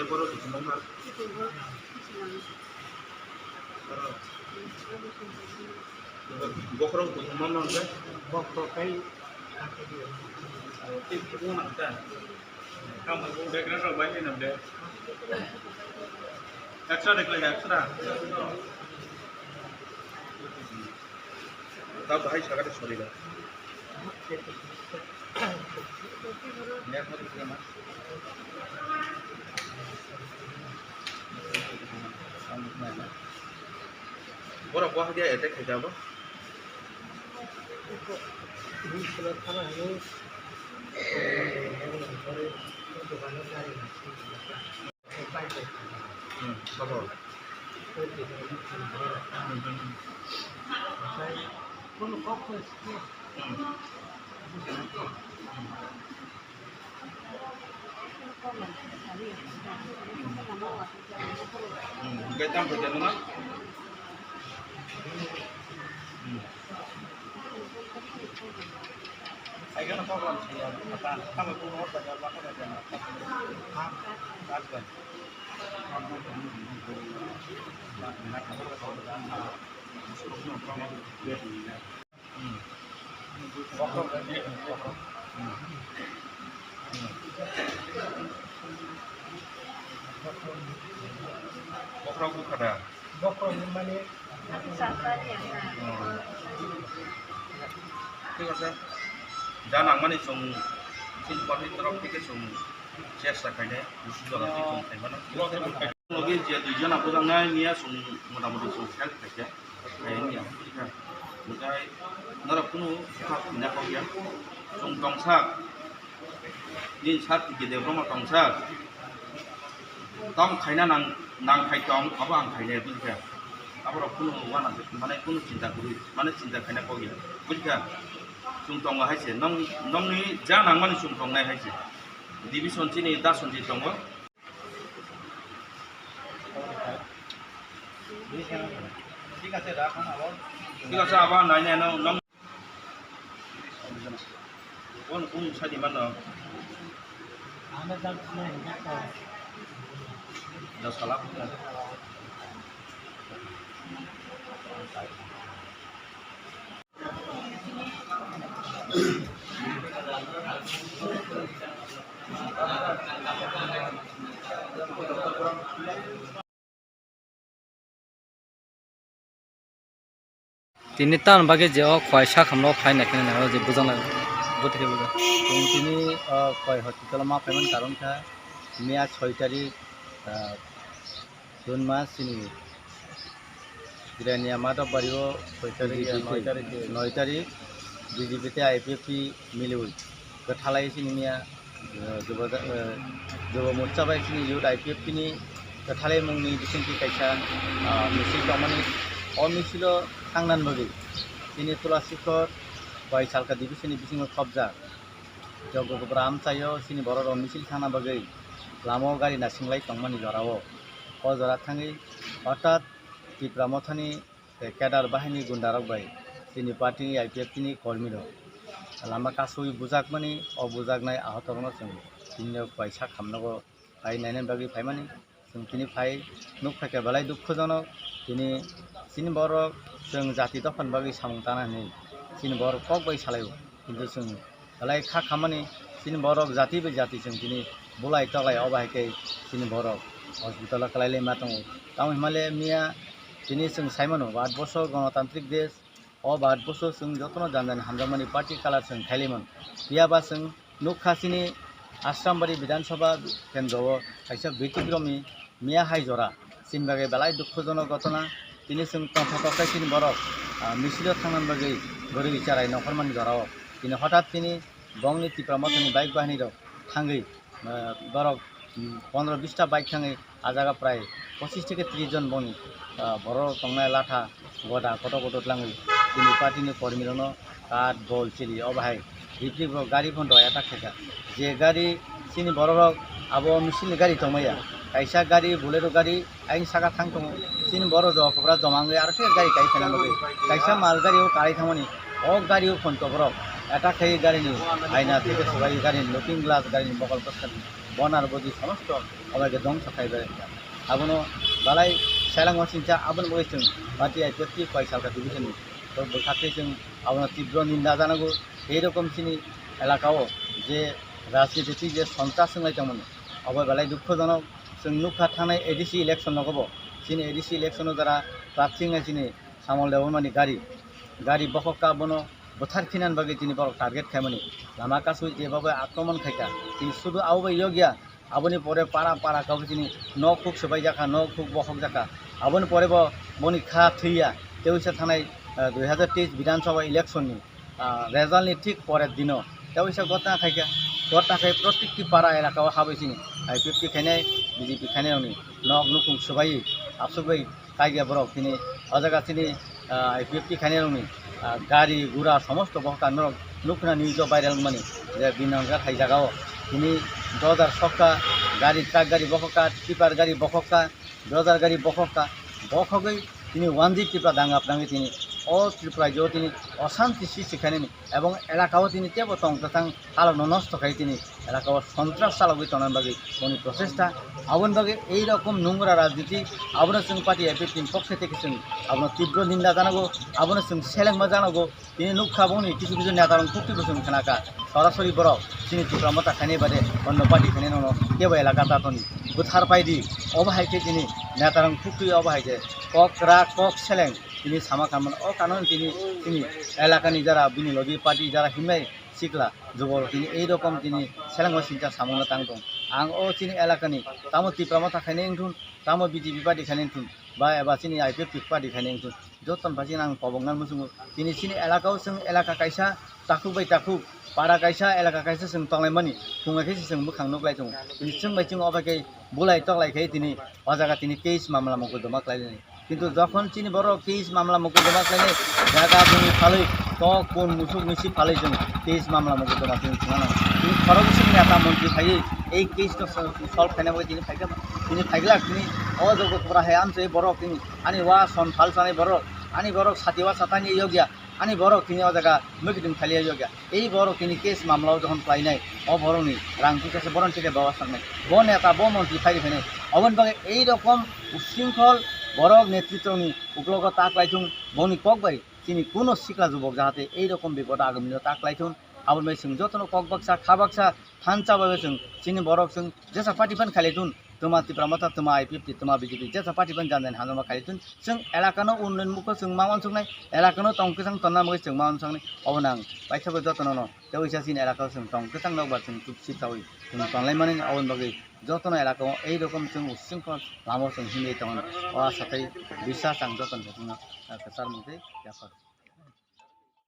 baru di mana? Bokrong tu mana kan? Bokrong kai. Itu pun ada. Kamu udah kena coba ini nanti. Ekstra dek lagi ekstra. Tahu bahaya sangat sorry lah. Lihat mati mana? Borok buah dia attack kerja apa? Ini sudah sama ini. Betul. Gatam kerja mana? Saya kan apa saya apa kamu pun mau baca apa kerja apa? Kan. Bokrong bukan ada. Bokrong mana? ঠিক আছে জানাং মানে song চিন party তরফ থেকে song চেষ্টা খাইনে গুসু জায়গা থেকে সং খাইবানা লগে যে দুইজন আপুজাঙ্গাই নিয়া সং মোটামুটি সং হেল্প থাকে খাইনিয়া ঠিক আছে ওটাই নরা কোনো খাপ না পাইয়া সং টংসা নিন সাত থেকে দেব্রমা টংসা তং খাইনা নাং খাইতং আবা আং খাইনে বুঝিকা আবার কোনো ওয়ানা মানে কোনো চিন্তা করি মানে চিন্তা খাইনা পাইয়া বুঝিকা Sungtong lah hasil, nong ni jangan mana sungtong naik hasil. Division sini dah sunti tonggo. Jika saya apa nanya nong, pun saya di mana? Dah salah. Tini tan bagi jauh kuasa kamlo fine nak ni nak je bujang nak buat ke bujang. Tini koi hospital ma payment karon tha Mea 6 tarik Jun mas ini Kiranya mata bario 9 tarik BJP te IPF milui kethalai sini Mea joba morcha bai sini youth IPF ni kethalai mungni bisinti kaisa misi kamani all misilo थांनान बगी ini Tulasikor bai salka division bisingo khobja jogo bram chayo sini boror misil thana bagi lamo gari na singlai tongmani jorao o jora thangi hotat tipramothani cadar bahini gundarok bai sini party IPF ni kormiro lama kasui bujak mani o bujak nai ahotorno sing tinno paisa khamnago pai nainen bagi paimani sing tini pai nuk thake balai dukkhojonok tini sini borok जों जाति दफान बागै सामंतानानै सिन बरक कक बै सालायो किन्तु जों लाय खा खामानि सिन बरक जाति बे जाति जों दिनै बुलाय तलाय अबायकै सिन बरक हस्पिटाल खालायले मा दङ ताव हिमालय मिया दिनै जों साइमन 8 বছর गणतान्त्रिक देश अ 8 বছর जों जतन जानजानि हामजामानि पार्टी कालार जों खायलेमन बियाबा जों नुखासिनि आश्रामबारि विधानसभा केन्द्रआव खायसे बैतुग्रमि मिया हाइजरा सिन बागै बालाय दुखजनक घटना Ini sengtong foto sini borok, misilo tangan bagi guru bicara nokorman jorao. Ini hotat ini bong ni tipramat ini baik bahani dok, tanggi borok 15-20 ta baik tanggi ajaga pray 25 থেকে 30 জন bong borok tongnai latha goda koto tlangi. Ini parti ini kormirono kat bol ciri obahai. Ripri gari pun doya tak keka. Je gari sini borok abo misil gari tongmaya. Kaisa gari bolero gari ain saka thang tong sin boro do kobra jomang ar ke gari kai phena loge kaisa mal gari o kai thamoni o gari o phon to borok eta khai gari ni aina theke sogai gari looking glass gari bokal paskan বনার বদি সমস্ত অবাইকে ধ্বংস খাইবে আবনো বালাই সেলাং সিংচা আবন বইছেন party IPFT কয়সালকা division তো বখাতে जों আবনো তীব্র নিন্দা জানাগো এইরকম চিনি এলাকাও যে রাজনীতি যে সন্ত্রাস सोंलायदोंमोन अबे बालाय दुखजनक जों नुखा थानाय एडिसि इलेक्शन नगबो चिनि एडिसि इलेक्शन द्वारा प्रार्थीङा चिनि सामल देवमानि गाड़ी बखका बनो बोथार खिनान बागै चिनि बर टार्गेट खायमानि लामा कासु जेबाबो आक्रमण खायका चिनि सुदु आवबो योगिया आबनि परे पारा पारा काबो चिनि न खुक सबाय जाका न खुक बखक जाका आबनि परे बनि खा थैया तेउसा थानाय 2023 विधानसभा इलेक्शननि रेजाल्टनि ठीक परेर दिनो तेउसा घटना खायका गताखाय प्रत्येकटी पारा एलाकायाव हाबैसिनि आइपिएफटी खायनाय बिजेपि खायनायावनि नक नुकुं सुबाय आबसुबाय कायगिया बरक तिनि अजागासिनि आइपिएफटी खायनायावनि गाड़ी गुरा समस्त बहका नरक नुखना निउज भाइराल माने जे बिनांगा खायजागाव तिनि 2000 सका गाड़ी ट्राक गाड़ी बखका टिपार गाड़ी बखका 2000 गाड़ी बखका बखगै तिनि वानजी टिपा दांगाप्राङै तिनि अ त्रिपुरा जो तिनि अशांति सृष्टि खायनायनि एवं एलाकायाव तिनि तेबो तंगतां हालनो नष्ट खाय तिनि एलाकायाव सन्त्रास चालावै तनान बागै बनि प्रचेष्टा आबन बागै এই রকম নোংরা রাজনীতি আবনো जों पार्टी आइपिएफटी पक्ष থেকে जों आबनो तीव्र निंदा जानांगौ आबनो जों सेलेंमा जानांगौ तिनि नुखा बनि किछु किछु नेतारं कुक्तिबो जों खोनाका सरासरि बर चिनि त्रिपुरा मता खायनाय बादे अन्न पार्टी खायनाय ननो केबो एलाका तातनि बुथार पाइदि अबाहायके तिनि नेतारं कुक्ति अबाहायके कक रा कक सेलें तिनि सामा खामन अ कानन तिनि एलाकानि जारा बिनि लगी पार्टी जारा हिमनाय सिक्ला जुबल तिनि এই রকম तिनि सेलेंमा सिंचा सामनो तां दं आं अ चिनि एलाकानि तामो त्रिपुरा मता खायनाय इंथुन तामो बिजेपि पार्टी खायनाय इंथुन बा एबा चिनि आइपिएफटी पार्टी खायनाय इंथुन जतन फासिन आं पबंगान मुसुङो तिनि चिनि एलाकायाव जों एलाका कायसा ताखु बाय ताखु पारा कायसा एलाका कायसा जों तंलाय मानि खुङाखैसो जों मोखां नुग्लाय दं तिनि जों बायथिं अबाकै बुलाय तगलायखै तिनि अजागा तिनि केस मामला मकदमा खालायनाय কিন্তু যখন চিনি বড় কেস মামলা মকদ্দমা খাইলে জায়গা জমি ফালে তো কোন মুসুক মিছি ফালে जों কেস মামলা মকদ্দমা जों শুনানো তিনি খরগোসিং নেতা মন্ত্রী ফাই এই কেসটা সলভ খাইনাবো তিনি ফাইগা তিনি ফাইগলা তিনি অজগতপুরা হে আমছে বড় তিনি আনি ওয়া সন ফালসানি বড় আনি বড় সাতিওয়া সাতানি ইয়োগিয়া আনি বড় তিনি অজাগা মকদিন খালিয়া ইয়োগিয়া এই বড় তিনি কেস মামলাও যখন পাইনাই অ বড়নি রাং টিকাছে বড়ন টিকে ব্যবস্থা নাই ব নেতা ব মন্ত্রী ফাইলে ফাইনাই অবন বাগে এই রকম উশৃঙ্খল বড় নেতৃত্বনি উপলগ তাকলাইথুন বনি ককবাই তিনি কোনো সিকলা যুবক যাহাতে এই রকম বিপদ আগামীতে তাকলাইথুন आबोन जों जतन ककबाक्सा खाबाक्सा थानचाबाबो जों चिनि बरक जों जेसा पार्टी फन खालिथुन तुमा त्रिपुरा मता तुमा आइपिएफटी तुमा बिजेपि जेसा पार्टी फन जानन हानमा खालिथुन जों एलाकानो उन्नयन मुखो जों मावन संनाय एलाकानो तंकसां तन्ना मगे जों मावन संनाय अबनां बायसाबो जतन न तेवैसा चिनि एलाकायाव जों तंकसां नबा जों सितावै जों तंलाय माने अबन बगे जतन एलाकायाव এই রকম जों उसिंखल लामा जों हिंदै तंन अ साथै বিশ্বাস आं जतन जों सार मते जाफार